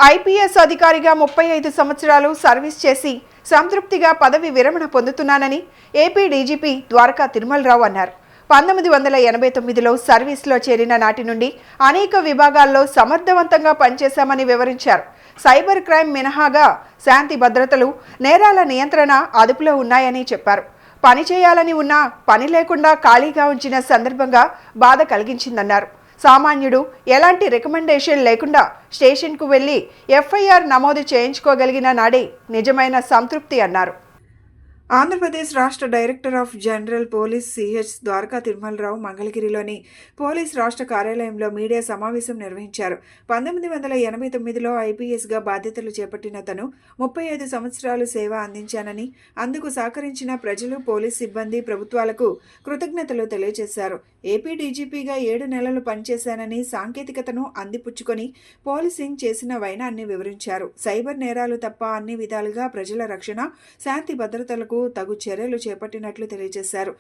IPS అధికారిగా 35 సంవత్సరాలు service చేసి సంతృప్తిగా పదవి విరమణ పొందుతున్నానని ఏపీ డీజీపీ ద్వారకా తిరుమలరావు అన్నారు. 1989లో సర్వీస్లో చేరిన నాటి నుండి అనేక విభాగాల్లో సమర్థవంతంగా పనిచేశామని వివరించారు. సైబర్ క్రైమ్ మినహాగా శాంతి భద్రతలు, నేరాల నియంత్రణ అదుపులో ఉన్నాయని చెప్పారు. పని చేయాలని ఉన్నా పని లేకుండా ఖాళీగా ఉంచిన సందర్భంగా బాధ కలిగించిందన్నారు. సామాన్యుడు ఎలాంటి రికమెండేషన్ లేకుండా స్టేషన్కు వెళ్లి ఎఫ్ఐఆర్ నమోదు చేయించుకోగలిగిన నాడే నిజమైన సంతృప్తి అన్నారు. ఆంధ్రప్రదేశ్ రాష్ట్ర director of general police CH Dwaraka Tirumala Rao మంగళగిరిలోని పోలీస్ రాష్ట్ర కార్యాలయంలో మీడియా సమావేశం నిర్వహించారు. 1989లో ఐపీఎస్గా బాధ్యతలు చేపట్టిన తను 35 సంవత్సరాలు సేవ అందించానని, అందుకు సహకరించిన ప్రజలు, పోలీస్ సిబ్బంది, ప్రభుత్వాలకు కృతజ్ఞతలు తెలియజేశారు. ఏపీ డీజీపీగా 7 నెలలు పనిచేశానని, సాంకేతికతను అందిపుచ్చుకొని పోలీసింగ్ చేసిన వైనాన్ని వివరించారు. సైబర్ నేరాలు తప్ప అన్ని విధాలుగా ప్రజల రక్షణ, శాంతి భద్రతలకు తగు చర్యలు చేపట్టినట్లు తెలియజేశారు.